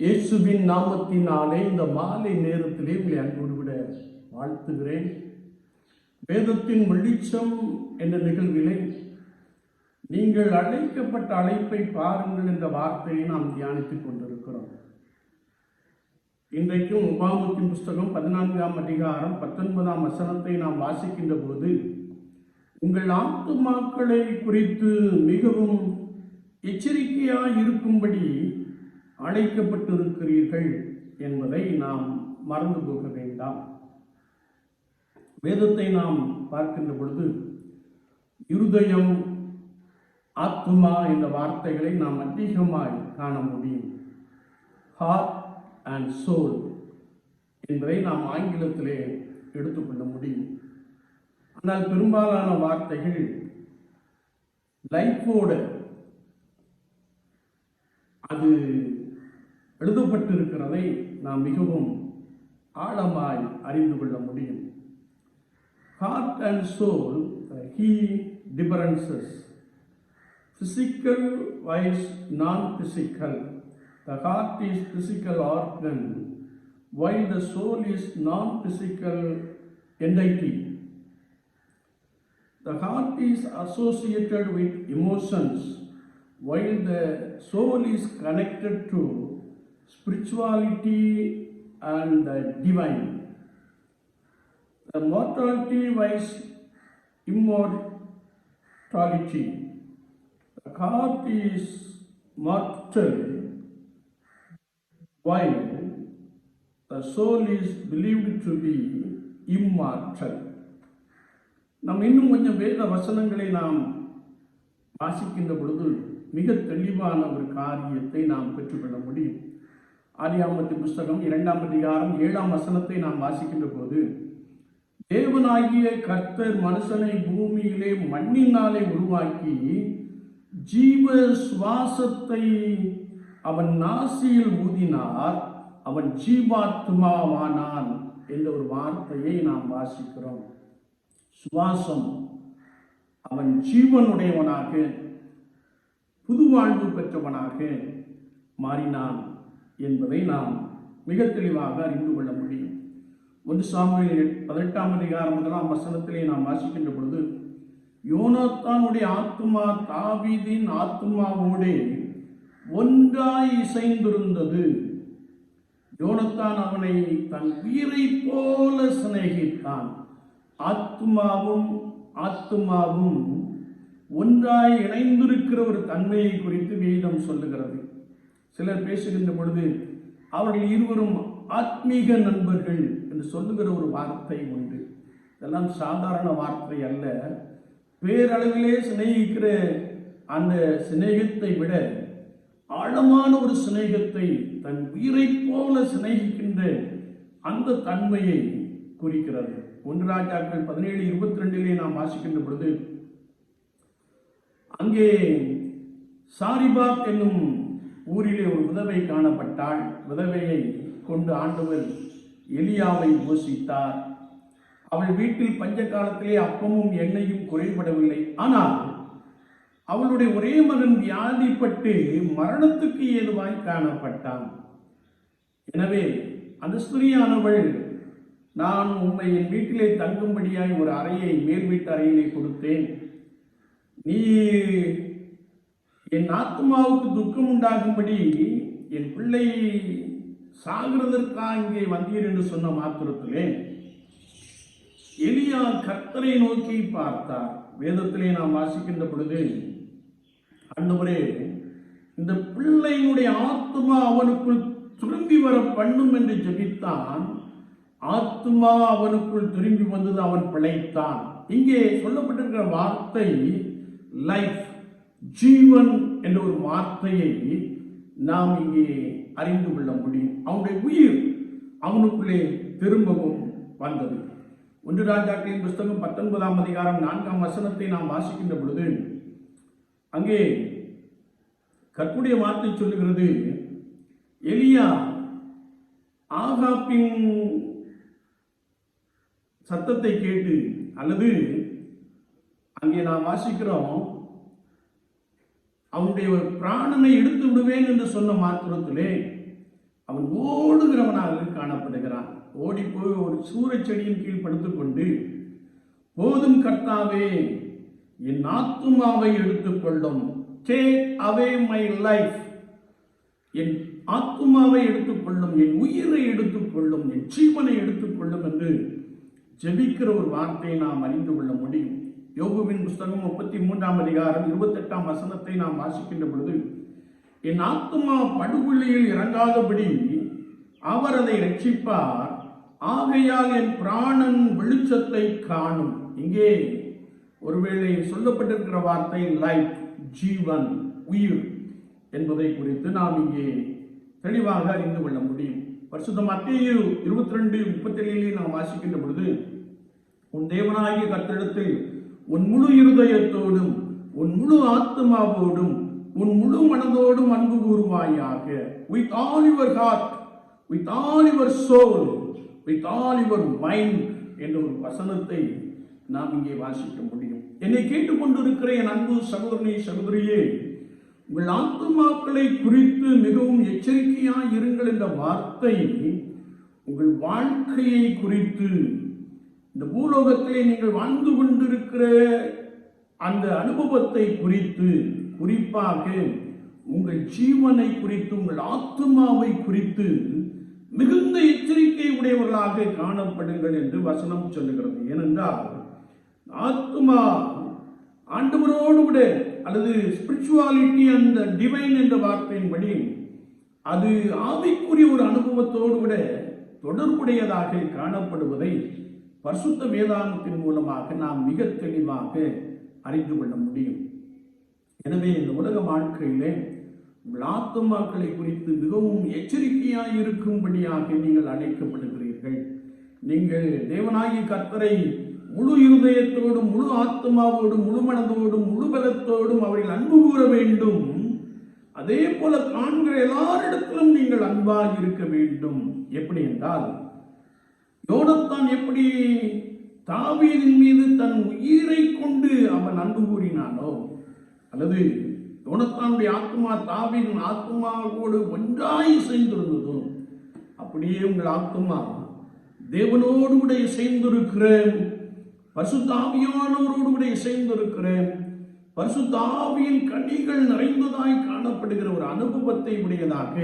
இயேசுவின் நாமத்தினாலே இந்த மாலை நேரத்திலே உங்களை அன்போடு விட வாழ்த்துகிறேன். வேதத்தின் வெளிச்சம் என்ற நிகழ்விலே நீங்கள் அழைக்கப்பட்ட அழைப்பை பாருங்கள் என்ற வார்த்தையை நாம் தியானித்துக் கொண்டிருக்கிறோம். இன்றைக்கும் உபாகமத்தின் புஸ்தகம் 14ஆம் அதிகாரம் 19ஆம் வசனத்தை நாம் வாசிக்கின்ற போது, உங்கள் ஆத்துமாக்களை குறித்து மிகவும் எச்சரிக்கையாய் இருக்கும்படி அழைக்கப்பட்டிருக்கிறீர்கள் என்பதை நாம் மறந்து போக வேண்டாம். வேதத்தை நாம் பார்க்கின்ற பொழுது இருதயம், ஆத்துமா என்ற வார்த்தைகளை நாம் அதிகமாய் காண முடியும். ஹார்ட் அண்ட் சோல் என்பதை நாம் ஆங்கிலத்திலே எடுத்துக்கொள்ள முடியும். ஆனால் பெரும்பாலான வார்த்தைகள் லைஃபோடு அது எழுதப்பட்டிருக்கிறதை நாம் மிகவும் ஆழமாய் அறிந்து கொள்ள முடியும். Heart and soul key differences. Physical wise, non-physical. The heart is physical organ, while the soul is non-physical entity. The heart is associated with emotions, while the soul is connected to spirituality and the divine. The mortality wise immortality. The heart is mortal, while the soul is believed to be immortal. நாம் இன்னும் கொஞ்சம் வேத வசனங்களை நாம் வாசிக்கின்ற பொழுது மிக தெளிவான ஒரு காரியத்தை நாம் பெற்றுக்கொள்ள முடியும். ஆதியாகமத்தின் புஸ்தகம் 2ஆம் அதிகாரம் 7ஆம் வசனத்தை நாம் வாசிக்கின்ற போது, தேவனாகிய கர்த்தர் மனுஷனை பூமியிலே மண்ணினாலே உருவாக்கி ஜீவ சுவாசத்தை அவன் நாசியில் ஊதினார், அவன் ஜீவாத்மாவானான் என்ற ஒரு வார்த்தையை நாம் வாசிக்கிறோம். சுவாசம், அவன் ஜீவனுடையவனாக புது வாழ்வு பெற்றவனாக மாறினான் என்பதை நாம் மிக தெளிவாக அறிந்து கொள்ள முடியும். 1 சாமுவேல் 18ஆம் அதிகாரம் 1ஆம் வசனத்திலே நாம் வாசிக்கின்ற பொழுது, யோனத்தானுடைய ஆத்துமா தாவீதின் ஆத்துமாவோடு ஒன்றாய் இசைந்திருந்தது. யோனத்தான் அவனை தன் உயிரை போல சிநேகித்தான். ஆத்துமாவும் ஒன்றாய் இணைந்திருக்கிற ஒரு தன்மையை குறித்து வேதம் சொல்லுகிறது. சிலர் பேசுகின்ற பொழுது அவர்கள் இருவரும் ஆத்மீக நண்பர்கள் என்று சொல்லுகிற ஒரு வார்த்தை உண்டு. இதெல்லாம் சாதாரண வார்த்தை அல்ல. பேரளவிலே சிநேகிக்கிற அந்த சிநேகத்தை விட ஆழமான ஒரு சிநேகத்தை, தன் உயிரை போல சிநேகிக்கின்ற அந்த தன்மையை குறிக்கிறது. 1 ராஜாக்கள் 17:22 நாம் வாசிக்கின்ற பொழுது, அங்கே சாரிபாத் என்னும் ஊரிலே ஒரு விதவை காணப்பட்டாள். விதவையை கொண்டு ஆண்டவர் எலியாவை போஷித்தார். அவள் வீட்டில் பஞ்ச காலத்திலே அப்பமும் எண்ணெயும் குறைபடவில்லை. ஆனால் அவளுடைய ஒரே மகன் வியாதிப்பட்டு மரணத்துக்கு ஏதுவாய் காணப்பட்டான். எனவே அந்த ஸ்திரீயானவள், நான் உம்மை என் வீட்டிலே தங்கும்படியாய் ஒரு அறையை, மேல் வீட்டு அறையிலே கொடுத்தேன். நீ என் ஆத்மாவுக்கு துக்கம் உண்டாகும்படி என் பிள்ளை சாகிறதற்காக இங்கே வந்தீர் என்று சொன்ன மாத்திரத்திலே எலியா கர்த்தரை நோக்கி பார்த்தார். வேதத்திலே நாம் வாசிக்கின்ற பொழுது, ஆண்டவரே, இந்த பிள்ளையினுடைய ஆத்மா அவனுக்குள் திரும்பி வர பண்ணும் என்று ஜெபித்தான். ஆத்மா அவனுக்குள் திரும்பி வந்தது, அவன் பிழைத்தான். இங்கே சொல்லப்பட்டிருக்கிற வார்த்தை லைஃப், ஜீவன் என்ற ஒரு வார்த்தையை நாம் இங்கே அறிந்து கொள்ள முடியும். அவனுடைய உயிர் அவனுக்குள்ளே திரும்பவும் வந்தது. 1 ராஜாக்களின் புஸ்தகம் 19ஆம் அதிகாரம் 4ஆம் வசனத்தை நாம் வாசிக்கின்ற பொழுது, அங்கே கர்த்தருடைய வார்த்தை சொல்லுகிறது, எலியா ஆகாபின் சத்தத்தை கேட்டு, அல்லது அங்கே நாம் வாசிக்கிறோம், அவனுடைய பிராணனை எடுத்து விடுவேன் என்று சொன்ன மாத்திரத்திலே அவன் ஓடுகிறவனாக காணப்படுகிறான். ஓடி போய் ஒரு சூரச்செடியின் கீழ் படுத்துக்கொண்டு, போதும் கர்த்தாவே, என் ஆத்துமாவை எடுத்துக்கொள்ளும், டேக் அவே மை லைஃப், என் ஆத்துமாவை எடுத்துக்கொள்ளும், என் உயிரை எடுத்துக்கொள்ளும், என் ஜீவனை எடுத்துக்கொள்ளும் என்று ஜெபிக்கிற ஒரு வார்த்தையை நாம் அறிந்து கொள்ள முடியும். யோபுவின் புஸ்தகம் 33 அதிகாரம் 28 வசனத்தை நாம் வாசிக்கின்ற பொழுது, என் ஆத்துமா படுகொலியில் இறங்காதபடி அவர் அதை ரட்சிப்பார், ஆகையால் என் பிராணன் வெளிச்சத்தை காணும். இங்கே ஒருவேளை சொல்லப்பட்டிருக்கிற வார்த்தை லைஃப், ஜீவன், உயிர் என்பதை குறித்து நாம் இங்கே தெளிவாக அறிந்து கொள்ள முடியும். பரிசுத்த மத்தேயு 22:37 நாம் வாசிக்கின்ற பொழுது, உன் தேவனாகிய கர்த்தரிடத்தில் உன் முழு இருதயத்தோடும் உன் முழு ஆத்மாவோடும் உன் முழு மனதோடும் அன்பு கூறுவாயாக. With all your heart, with all your soul, with all your mind என்ற ஒரு வசனத்தை நாம் இங்கே வாசிக்க முடியும். என்னை கேட்டுக்கொண்டிருக்கிற என் அன்பு சகோதரனே, சகோதரியே, உங்கள் ஆத்துமாக்களை குறித்து மிகவும் எச்சரிக்கையாய் இருங்கள் என்ற வார்த்தை உங்கள் வாழ்க்கையை குறித்து, இந்த பூலோகத்திலே நீங்கள் வாழ்ந்து கொண்டிருக்கிற அந்த அனுபவத்தை குறித்து, குறிப்பாக உங்கள் ஜீவனை குறித்து, உங்கள் ஆத்துமாவை குறித்து மிகுந்த எச்சரிக்கை உடையவர்களாக காணப்படுங்கள் என்று வசனம் சொல்லுகிறது. ஏனென்றால் ஆத்துமா ஆண்டவரோடு கூட, அல்லது ஸ்பிரிச்சுவாலிட்டி அந்த டிவைன் என்ற வார்த்தையின்படி அது ஆவிக்குரிய ஒரு அனுபவத்தோடு கூட தொடர்புடையதாக காணப்படுவதை பரிசுத்த வேதாகமத்தின் மூலமாக நாம் மிக தெளிவாக அறிந்து கொள்ள முடியும். எனவே இந்த உலக வாழ்க்கையிலே உங்கள் ஆத்துமாக்களை குறித்து மிகவும் எச்சரிக்கையாய் இருக்கும்படியாக நீங்கள் அழைக்கப்படுகிறீர்கள். நீங்கள் தேவனாகிய கர்த்தரை முழு இருதயத்தோடும் முழு ஆத்மாவோடும் முழு மனதோடும் முழு பலத்தோடும் அவர்கள் அன்பு கூற வேண்டும். அதே போல காண்கிற எல்லாரிடத்திலும் நீங்கள் அன்பாக இருக்க வேண்டும். எப்படி என்றால், யோனத்தான் எப்படி தாவீதின் மீது தன் உயிரை கொண்டு அவன் அன்பு கூறினானோ, அல்லது யோனத்தானுடைய ஆத்மா தாவீதின் ஆத்மாவோடு ஒன்றாய் இசைந்திருந்ததோ, அப்படியே உங்கள் ஆத்மா தேவனோடு கூட இசைந்திருக்கிற, பரிசுத்த ஆவியானவரோடு கூட இசைந்திருக்கிற, பரிசுத்த ஆவியின் கனிகள் நிறைந்ததாய் காணப்படுகிற ஒரு அனுபவத்தை உடையதாக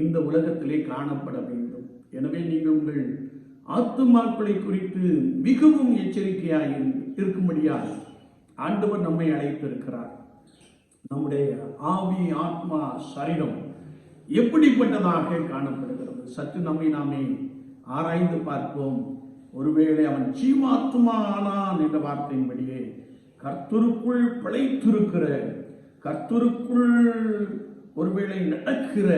இந்த உலகத்திலே காணப்பட வேண்டும். எனவே நீங்கள் உங்கள் ஆத்துமாக்களை குறித்து மிகவும் எச்சரிக்கையாக இருக்கும்படியாக ஆண்டவர் நம்மை அழைத்திருக்கிறார். நம்முடைய ஆவி, ஆத்மா, சரீரம் எப்படிப்பட்டதாக காணப்படுகிறது? சற்று நம்மை நாமே ஆராய்ந்து பார்ப்போம். ஒருவேளை அவன் ஜீவாத்மா ஆனான் என்ற வார்த்தையின்படியே கர்த்தருக்குள் பிழைத்திருக்கிற, கர்த்தருக்குள் ஒருவேளை நடக்கிற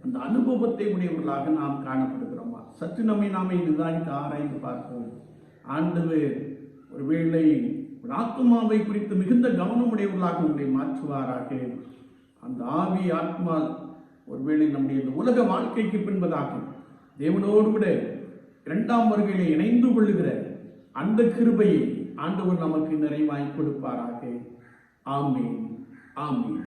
அந்த அனுபவத்தை உடையவர்களாக நாம் காணப்படுகிறோமா? சற்று நம்மை நாமே நிதானித்து ஆராய்ந்து பார்ப்போம். ஆண்டவர் ஒருவேளை ஆத்மாவை குறித்து மிகுந்த கவனம் உடையவர்களாக உங்களை மாற்றுவாராக. அந்த ஆவி, ஆத்மா ஒருவேளை நம்முடைய இந்த உலக வாழ்க்கைக்கு பின்பதாக தேவனோடு கூட இரண்டாம் வருகையிலே இணைந்து கொள்ளுகிற அந்த கிருபையை ஆண்டவர் நமக்கு நிறைவாய் கொடுப்பாராக. ஆமென், ஆமென்.